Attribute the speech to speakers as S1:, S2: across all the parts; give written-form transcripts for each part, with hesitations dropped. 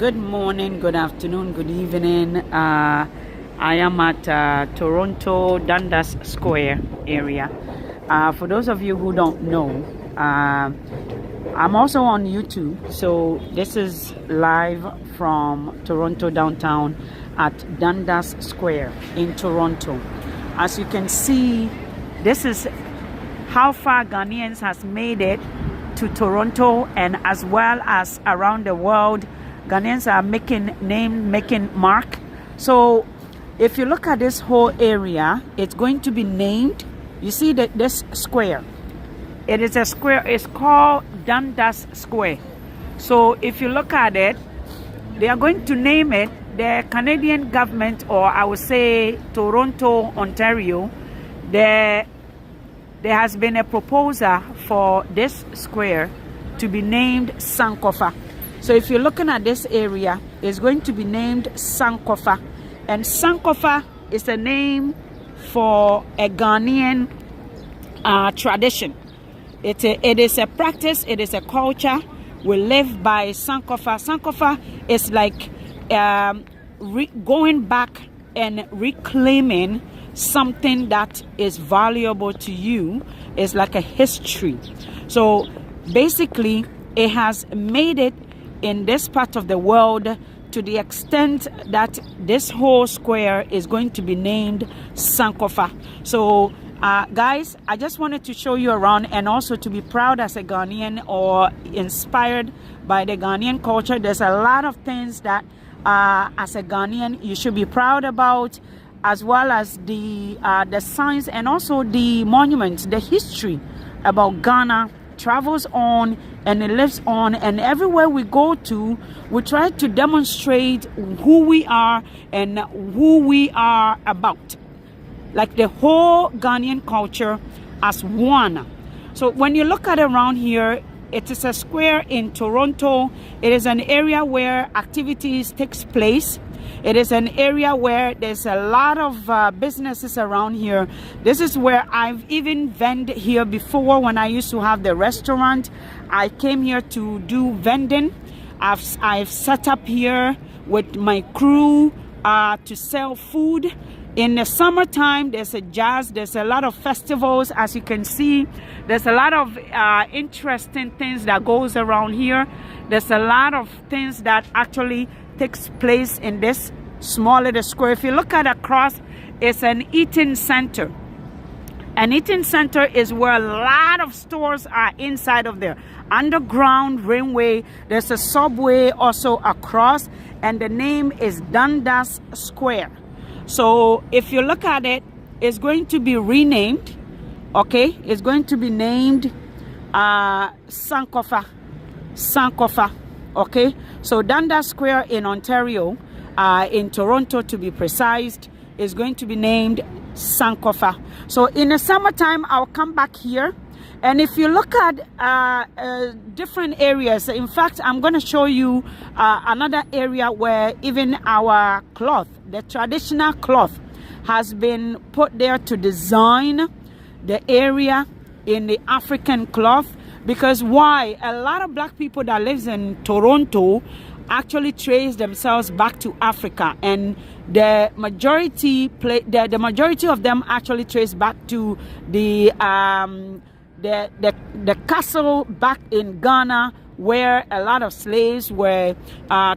S1: Good morning, good afternoon, good evening. I am at Toronto Dundas Sqare area. For those of you who don't know, I'm also on YouTube. So this is live from Toronto downtown at Dundas Sqare in Toronto. As you can see, this is how far Ghanaians has made it to Toronto, and as well as around the world. Ghanaians are making mark. So if you look at this whole area, it's going to be named. You see that this square, it is a square. It's called Dundas Sqare. So if you look at it, they are going to name it. The Canadian government, or I would say Toronto, Ontario, there has been a proposal for this square to be named Sankofa. So if you're looking at this area, it's going to be named Sankofa. And Sankofa is a name for a Ghanaian tradition. It is a practice, it is a culture. We live by Sankofa. Sankofa is like going back and reclaiming something that is valuable to you. Is like a history. So basically, it has made it in this part of the world to the extent that this whole square is going to be named Sankofa. So guys, I just wanted to show you around, and also to be proud as a Ghanaian, or inspired by the Ghanaian culture. There's a lot of things that as a Ghanaian you should be proud about, as well as the signs and also the monuments. The history about Ghana travels on and it lives on, and everywhere we go to, we try to demonstrate who we are and who we are about, like the whole Ghanaian culture as one. So when you look at around here, it is a square in Toronto. It is an area where activities takes place. It is an area where there's a lot of businesses around here. This is where I've even vended here before. When I used to have the restaurant, I came here to do vending. I've set up here with my crew to sell food. In the summertime, there's a jazz, there's a lot of festivals. As you can see, there's a lot of interesting things that goes around here. There's a lot of things that actually takes place in this small little square. If you look at across, it's an eating center. An eating center is where a lot of stores are inside of there. Underground railway, there's a subway also across, and the name is Dundas Sqare. So if you look at it, it's going to be renamed. Okay, it's going to be named Sankofa. Sankofa. Okay, so Dundas Sqare in Ontario, in Toronto to be precise, is going to be named Sankofa. So in the summertime, I'll come back here, and if you look at different areas, in fact, I'm going to show you another area where even our cloth, the traditional cloth, has been put there to design the area in the African cloth. Because why? A lot of black people that lives in Toronto actually trace themselves back to Africa, and the majority of them actually trace back to the castle back in Ghana, where a lot of slaves were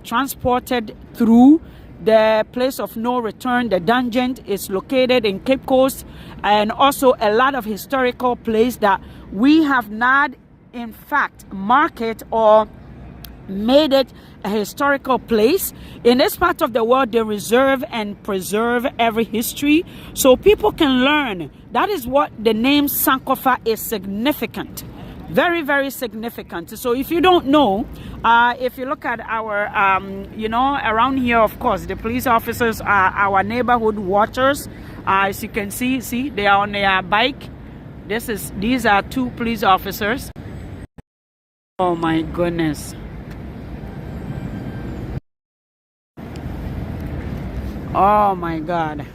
S1: transported through. The place of no return, the dungeon, is located in Cape Coast, and also a lot of historical place that we have not in fact mark it or made it a historical place. In this part of the world, they reserve and preserve every history so people can learn. That is what the name Sankofa is significant. Very, very significant. So if you don't know, if you look at our around here, of course, the police officers are our neighborhood watchers. As you can see they are on their bike. These are two police officers. Oh my goodness. Oh my God.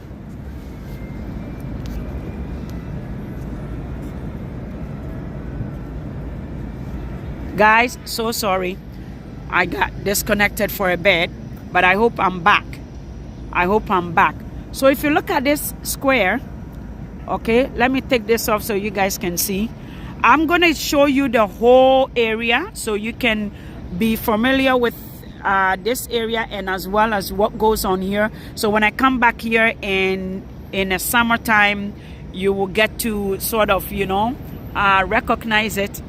S1: Guys, so sorry. I got disconnected for a bit, but I hope I'm back. I hope I'm back. So if you look at this square, okay, let me take this off so you guys can see. I'm going to show you the whole area so you can be familiar with this area and as well as what goes on here. So when I come back here in the summertime, you will get to sort of, you know, recognize it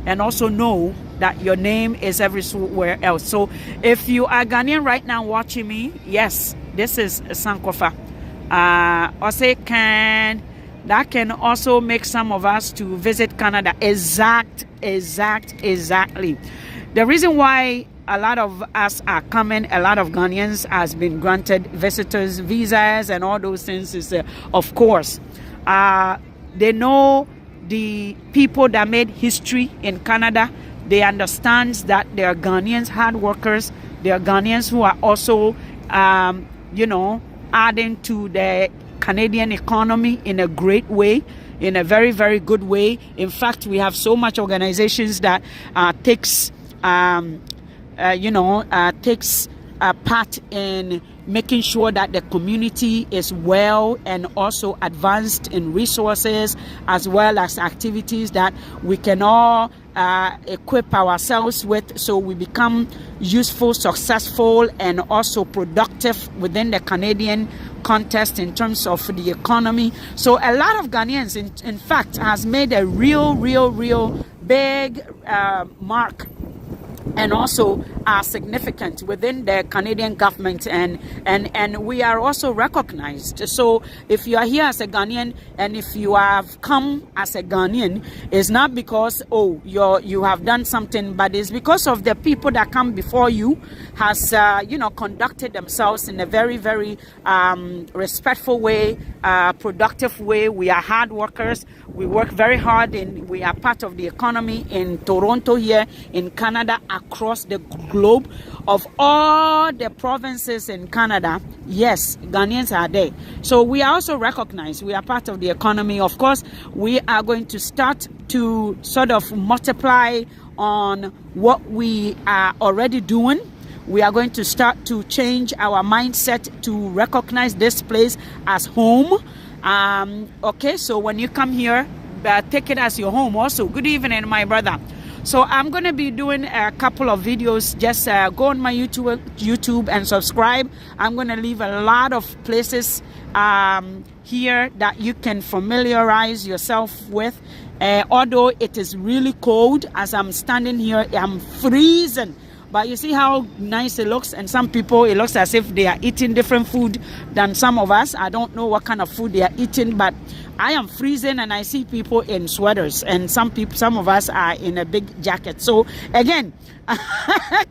S1: and also know that your name is everywhere else. So if you are Ghanaian right now watching me, yes, this is Sankofa. That can also make some of us to visit Canada. Exactly. The reason why a lot of us are coming, a lot of Ghanaians has been granted visitors visas and all those things is, of course, they know the people that made history in Canada. They understand that they are Ghanaians, hard workers. They are Ghanaians who are also, you know, adding to the Canadian economy in a great way, in a very, very good way. In fact, we have so much organizations that takes part in making sure that the community is well and also advanced in resources as well as activities that we can all equip ourselves with, so we become useful, successful, and also productive within the Canadian context in terms of the economy. So a lot of Ghanaians, in fact, has made a real big mark and also are significant within the Canadian government, and we are also recognized. So if you are here as a Ghanaian and if you have come as a Ghanaian, it's not because you have done something, but it's because of the people that come before you has conducted themselves in a very respectful way, productive way. We are hard workers. We work very hard, and we are part of the economy in Toronto here, in Canada, across the globe. Of all the provinces in Canada, yes, Ghanaians are there. So we are also recognized. We are part of the economy. Of course, we are going to start to sort of multiply on what we are already doing. We are going to start to change our mindset to recognize this place as home. Okay, so when you come here, take it as your home also. Good evening, my brother. So I'm going to be doing a couple of videos. Just go on my YouTube and subscribe. I'm going to leave a lot of places here that you can familiarize yourself with. Although it is really cold, as I'm standing here, I'm freezing. But you see how nice it looks, and some people, it looks as if they are eating different food than some of us. I don't know what kind of food they are eating, but I am freezing, and I see people in sweaters, and some of us are in a big jacket. So again,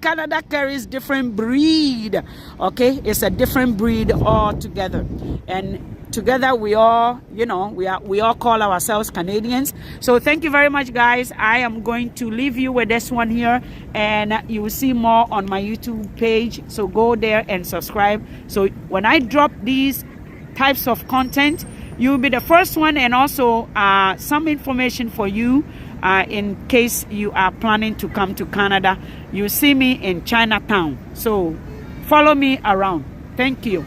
S1: Canada carries different breed. Okay, it's a different breed altogether, and together we all, we all call ourselves Canadians. So thank you very much, guys. I am going to leave you with this one here, and you will see more on my YouTube page. So go there and subscribe. So when I drop these types of content, you will be the first one, and also some information for you in case you are planning to come to Canada. You see me in Chinatown. So follow me around. Thank you.